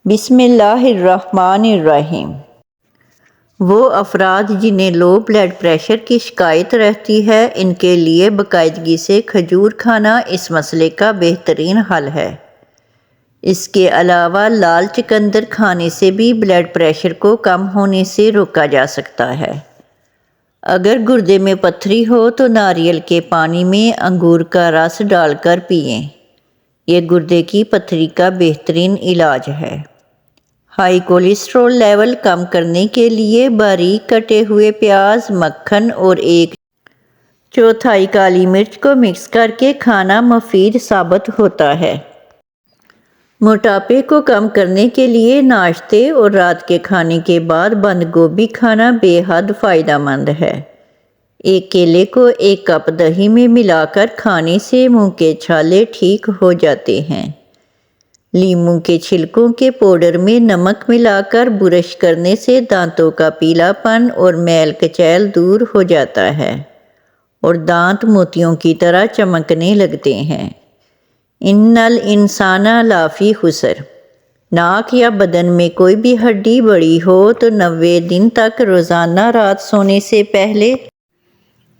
بسم اللہ الرحمن الرحیم۔ وہ افراد جنہیں لو بلڈ پریشر کی شکایت رہتی ہے، ان کے لیے باقاعدگی سے کھجور کھانا اس مسئلے کا بہترین حل ہے۔ اس کے علاوہ لال چقندر کھانے سے بھی بلڈ پریشر کو کم ہونے سے روکا جا سکتا ہے۔ اگر گردے میں پتھری ہو تو ناریل کے پانی میں انگور کا رس ڈال کر پئیں۔ یہ گردے کی پتھری کا بہترین علاج ہے۔ ہائی کولیسٹرول لیول کم کرنے کے لیے باریک کٹے ہوئے پیاز، مکھن اور 1/4 کالی مرچ کو مکس کر کے کھانا مفید ثابت ہوتا ہے۔ موٹاپے کو کم کرنے کے لیے ناشتے اور رات کے کھانے کے بعد بند گوبھی کھانا بے حد فائدہ مند ہے۔ ایک کیلے کو 1 کپ دہی میں ملا کر کھانے سے منہ کے چھالے ٹھیک ہو جاتے ہیں۔ لیموں کے چھلکوں کے پاؤڈر میں نمک ملا کر برش کرنے سے دانتوں کا پیلا پن اور میل کچیل دور ہو جاتا ہے اور دانت موتیوں کی طرح چمکنے لگتے ہیں۔ ان الانسان لفی خسر۔ ناک یا بدن میں کوئی بھی ہڈی بڑی ہو تو 90 دن تک روزانہ رات سونے سے پہلے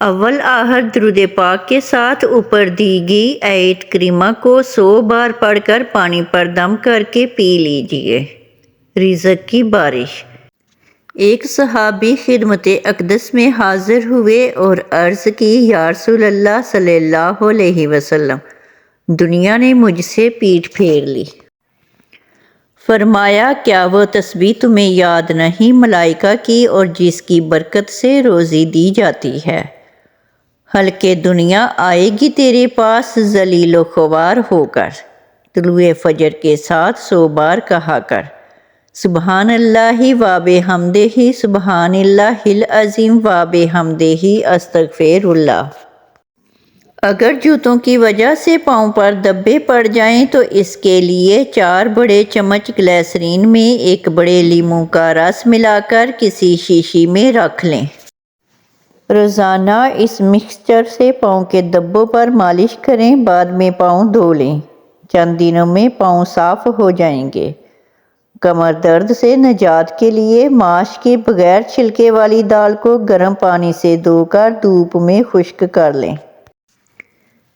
اول آخر درود پاک کے ساتھ اوپر دی گئی آیت کریمہ کو 100 بار پڑھ کر پانی پر دم کر کے پی لیجیے۔ رزق کی بارش۔ ایک صحابی خدمت اقدس میں حاضر ہوئے اور عرض کی، یا رسول اللہ صلی اللہ علیہ وسلم، دنیا نے مجھ سے پیٹھ پھیر لی۔ فرمایا، کیا وہ تسبیح تمہیں یاد نہیں ملائکہ کی اور جس کی برکت سے روزی دی جاتی ہے؟ حلقے دنیا آئے گی تیرے پاس ذلیل و خوار ہو کر۔ طلوع فجر کے ساتھ 100 بار کہا کر، سبحان اللہ و بحمدہ، سبحان اللہ العظیم و بحمدہ، استغفر اللہ۔ اگر جوتوں کی وجہ سے پاؤں پر دھبے پڑ جائیں تو اس کے لیے 4 بڑے چمچ گلیسرین میں 1 بڑے لیموں کا رس ملا کر کسی شیشی میں رکھ لیں۔ روزانہ اس مکسچر سے پاؤں کے دھبوں پر مالش کریں، بعد میں پاؤں دھو لیں۔ چند دنوں میں پاؤں صاف ہو جائیں گے۔ کمر درد سے نجات کے لیے ماش کی بغیر چھلکے والی دال کو گرم پانی سے دھو کر دھوپ میں خشک کر لیں۔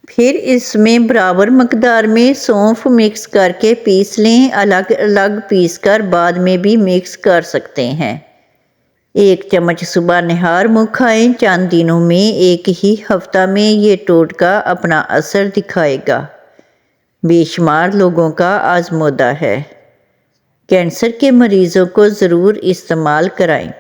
پھر اس میں برابر مقدار میں سونف مکس کر کے پیس لیں۔ الگ الگ پیس کر بعد میں بھی مکس کر سکتے ہیں۔ 1 چمچ صبح نہار منہ کھائیں۔ چند دنوں میں 1 ہی ہفتہ میں یہ ٹوٹکا اپنا اثر دکھائے گا۔ بے شمار لوگوں کا آزمودہ ہے۔ کینسر کے مریضوں کو ضرور استعمال کرائیں۔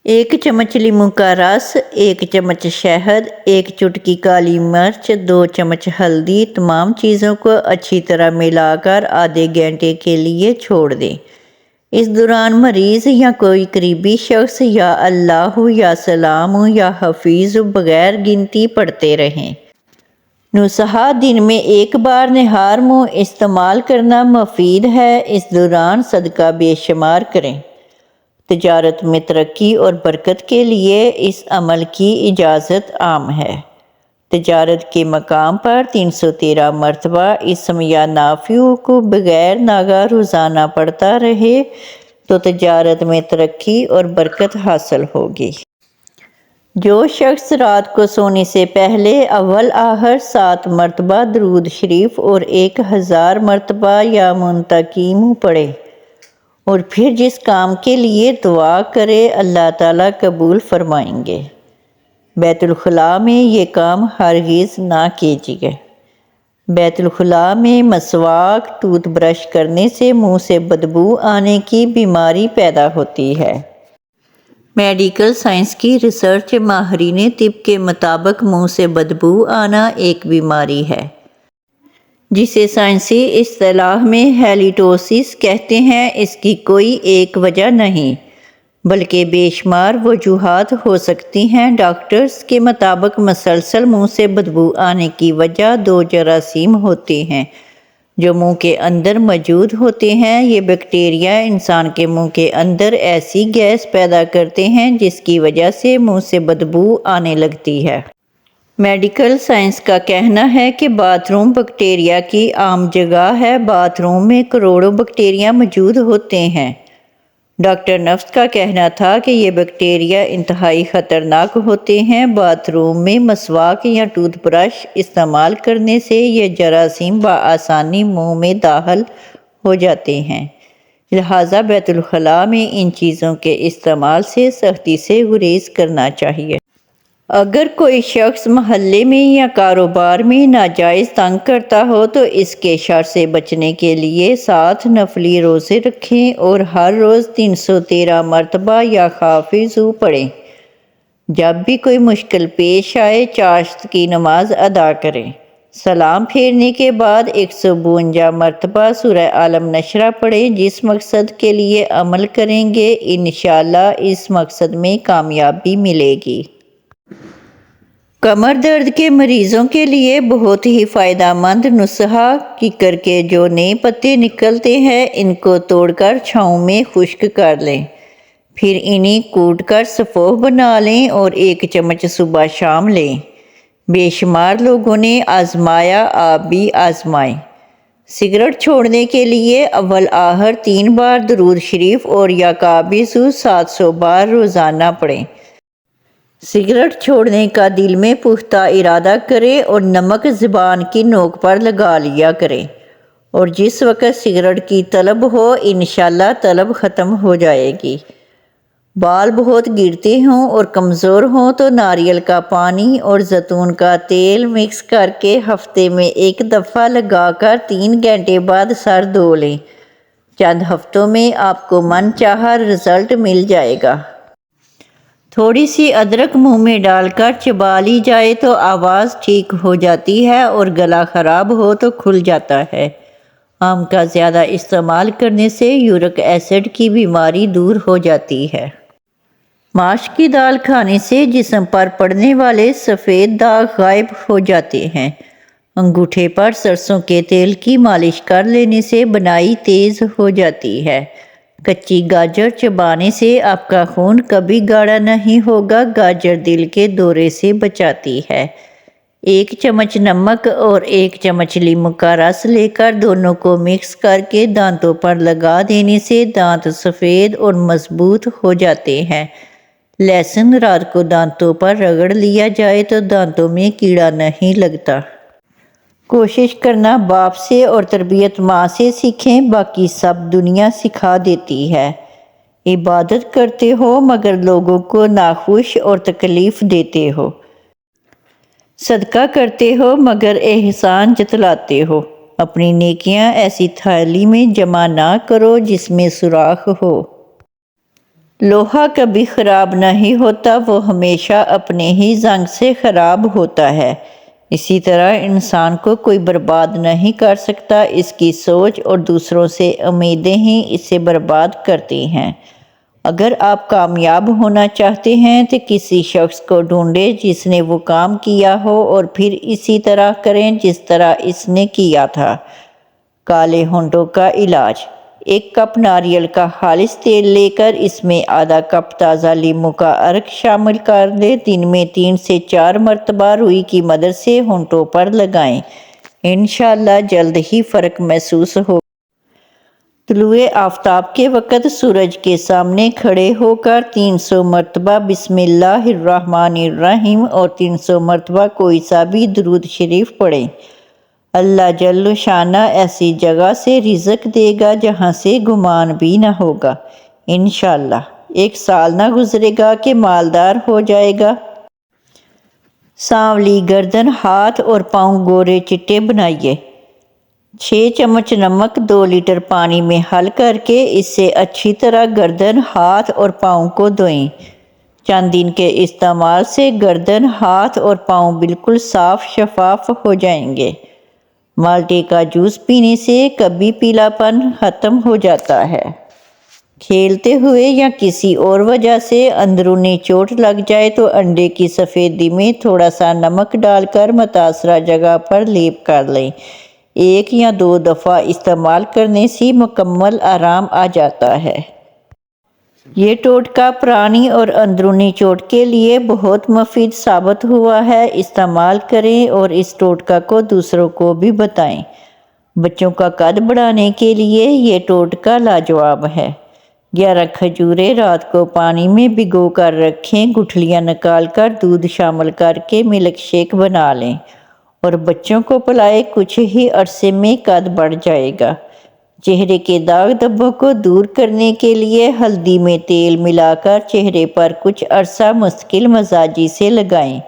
1 چمچ لیموں کا رس، 1 چمچ شہد، 1 چٹکی کالی مرچ، 2 چمچ ہلدی، تمام چیزوں کو اچھی طرح ملا کر آدھے گھنٹے کے لیے چھوڑ دیں۔ اس دوران مریض یا کوئی قریبی شخص یا اللہ یا سلام یا حفیظ بغیر گنتی پڑھتے رہیں۔ نصیحہ: دن میں 1 بار نہار منہ استعمال کرنا مفید ہے۔ اس دوران صدقہ بے شمار کریں۔ تجارت میں ترقی اور برکت کے لیے اس عمل کی اجازت عام ہے۔ تجارت کے مقام پر 313 مرتبہ اسم یا نافع کو بغیر ناغہ روزانہ پڑھتا رہے تو تجارت میں ترقی اور برکت حاصل ہوگی۔ جو شخص رات کو سونے سے پہلے اول آخر 7 مرتبہ درود شریف اور 1000 مرتبہ یا منتقیم پڑھے اور پھر جس کام کے لیے دعا کرے، اللہ تعالیٰ قبول فرمائیں گے۔ بیت الخلاء میں یہ کام ہرگز نہ کیجیے۔ بیت الخلاء میں مسواک، ٹوتھ برش کرنے سے منہ سے بدبو آنے کی بیماری پیدا ہوتی ہے۔ میڈیکل سائنس کی ریسرچ ماہرین طب کے مطابق منہ سے بدبو آنا ایک بیماری ہے جسے سائنسی اصطلاح میں ہیلیٹوسس کہتے ہیں۔ اس کی کوئی ایک وجہ نہیں بلکہ بے شمار وجوہات ہو سکتی ہیں۔ ڈاکٹرز کے مطابق مسلسل منہ سے بدبو آنے کی وجہ 2 جراثیم ہوتے ہیں جو منہ کے اندر موجود ہوتے ہیں۔ یہ بیکٹیریا انسان کے منہ کے اندر ایسی گیس پیدا کرتے ہیں جس کی وجہ سے منہ سے بدبو آنے لگتی ہے۔ میڈیکل سائنس کا کہنا ہے کہ باتھ روم بیکٹیریا کی عام جگہ ہے۔ باتھ روم میں کروڑوں بیکٹیریا موجود ہوتے ہیں۔ ڈاکٹر نفس کا کہنا تھا کہ یہ بیکٹیریا انتہائی خطرناک ہوتے ہیں۔ باتھ روم میں مسواک یا ٹوتھ برش استعمال کرنے سے یہ جراثیم بآسانی منہ میں داخل ہو جاتے ہیں، لہٰذا بیت الخلاء میں ان چیزوں کے استعمال سے سختی سے گریز کرنا چاہیے۔ اگر کوئی شخص محلے میں یا کاروبار میں ناجائز تنگ کرتا ہو تو اس کے شر سے بچنے کے لیے 7 نفلی روزے رکھیں اور ہر روز 313 مرتبہ یا حافظ پڑھیں۔ جب بھی کوئی مشکل پیش آئے چاشت کی نماز ادا کریں۔ سلام پھیرنے کے بعد 152 مرتبہ سورہ عالم نشرہ پڑھیں۔ جس مقصد کے لیے عمل کریں گے انشاءاللہ اس مقصد میں کامیابی ملے گی۔ کمر درد کے مریضوں کے لیے بہت ہی فائدہ مند نسخہ ککر کے جو نئے پتے نکلتے ہیں ان کو توڑ کر چھاؤں میں خشک کر لیں، پھر انہیں کوٹ کر سفوف بنا لیں اور 1 چمچ صبح شام لیں۔ بے شمار لوگوں نے آزمایا، آپ بھی آزمائیں۔ سگریٹ چھوڑنے کے لیے اول آخر 3 بار درود شریف اور یا قابض 700 بار روزانہ پڑھیں۔ سگریٹ چھوڑنے کا دل میں پختہ ارادہ کریں اور نمک زبان کی نوک پر لگا لیا کریں، اور جس وقت سگریٹ کی طلب ہو انشاءاللہ طلب ختم ہو جائے گی۔ بال بہت گرتے ہوں اور کمزور ہوں تو ناریل کا پانی اور زیتون کا تیل مکس کر کے ہفتے میں 1 دفعہ لگا کر 3 گھنٹے بعد سر دھو لیں۔ چند ہفتوں میں آپ کو من چاہا رزلٹ مل جائے گا۔ تھوڑی سی ادرک منہ میں ڈال کر چبا لی جائے تو آواز ٹھیک ہو جاتی ہے اور گلا خراب ہو تو کھل جاتا ہے۔ آم کا زیادہ استعمال کرنے سے یورک ایسڈ کی بیماری دور ہو جاتی ہے۔ ماش کی دال کھانے سے جسم پر پڑنے والے سفید داغ غائب ہو جاتے ہیں۔ انگوٹھے پر سرسوں کے تیل کی مالش کر لینے سے بنائی تیز ہو جاتی ہے۔ کچی گاجر چبانے سے آپ کا خون کبھی گاڑھا نہیں ہوگا۔ گاجر دل کے دورے سے بچاتی ہے۔ 1 چمچ نمک اور 1 چمچ لیموں کا رس لے کر دونوں کو مکس کر کے دانتوں پر لگا دینے سے دانت سفید اور مضبوط ہو جاتے ہیں۔ لہسن رات کو دانتوں پر رگڑ لیا جائے تو دانتوں میں کیڑا نہیں لگتا۔ کوشش کرنا باپ سے اور تربیت ماں سے سیکھیں، باقی سب دنیا سکھا دیتی ہے۔ عبادت کرتے ہو مگر لوگوں کو ناخوش اور تکلیف دیتے ہو۔ صدقہ کرتے ہو مگر احسان جتلاتے ہو۔ اپنی نیکیاں ایسی تھیلی میں جمع نہ کرو جس میں سوراخ ہو۔ لوہا کبھی خراب نہیں ہوتا، وہ ہمیشہ اپنے ہی زنگ سے خراب ہوتا ہے۔ اسی طرح انسان کو کوئی برباد نہیں کر سکتا، اس کی سوچ اور دوسروں سے امیدیں ہی اسے برباد کرتی ہیں۔ اگر آپ کامیاب ہونا چاہتے ہیں تو کسی شخص کو ڈھونڈیں جس نے وہ کام کیا ہو اور پھر اسی طرح کریں جس طرح اس نے کیا تھا۔ کالے ہونٹوں کا علاج: 1 کپ ناریل کا خالص تیل لے کر اس میں آدھا کپ تازہ لیموں کا عرق شامل کر دیں۔ دن میں 3 سے 4 مرتبہ روئی کی مدد سے ہونٹوں پر لگائیں، انشاءاللہ جلد ہی فرق محسوس ہوگا۔ طلوع آفتاب کے وقت سورج کے سامنے کھڑے ہو کر 300 مرتبہ بسم اللہ الرحمن الرحیم اور 300 مرتبہ کوئی سا بھی درود شریف پڑھیں۔ اللہ جل شانہ ایسی جگہ سے رزق دے گا جہاں سے گمان بھی نہ ہوگا۔ انشاءاللہ 1 سال نہ گزرے گا کہ مالدار ہو جائے گا۔ سانولی گردن، ہاتھ اور پاؤں گورے چٹے بنائیے۔ 6 چمچ نمک 2 لیٹر پانی میں حل کر کے اس سے اچھی طرح گردن، ہاتھ اور پاؤں کو دھوئیں۔ چند دن کے استعمال سے گردن، ہاتھ اور پاؤں بالکل صاف شفاف ہو جائیں گے۔ مالٹے کا جوس پینے سے کبھی پیلا پن ختم ہو جاتا ہے۔ کھیلتے ہوئے یا کسی اور وجہ سے اندرونی چوٹ لگ جائے تو انڈے کی سفیدی میں تھوڑا سا نمک ڈال کر متاثرہ جگہ پر لیپ کر لیں۔ 1 یا 2 دفعہ استعمال کرنے سے مکمل آرام آ جاتا ہے۔ یہ ٹوٹکا پرانی اور اندرونی چوٹ کے لیے بہت مفید ثابت ہوا ہے۔ استعمال کریں اور اس ٹوٹکا کو دوسروں کو بھی بتائیں۔ بچوں کا قد بڑھانے کے لیے یہ ٹوٹکا لاجواب ہے۔ 11 کھجوریں رات کو پانی میں بھگو کر رکھیں، گٹھلیاں نکال کر دودھ شامل کر کے ملک شیک بنا لیں اور بچوں کو پلائیں۔ کچھ ہی عرصے میں قد بڑھ جائے گا۔ چہرے کے داغ دھبوں کو دور کرنے کے لیے ہلدی میں تیل ملا کر چہرے پر کچھ عرصہ مستقل مزاجی سے لگائیں۔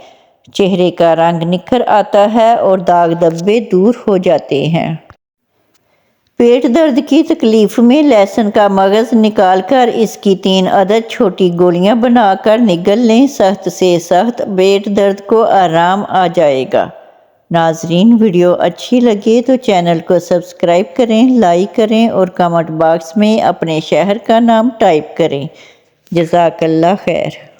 چہرے کا رنگ نکھر آتا ہے اور داغ دھبے دور ہو جاتے ہیں۔ پیٹ درد کی تکلیف میں لہسن کا مغز نکال کر اس کی 3 عدد چھوٹی گولیاں بنا کر نگل لیں۔ سخت سے سخت پیٹ درد کو آرام آ جائے گا۔ ناظرین، ویڈیو اچھی لگے تو چینل کو سبسکرائب کریں، لائک کریں اور کمنٹ باکس میں اپنے شہر کا نام ٹائپ کریں۔ جزاک اللہ خیر۔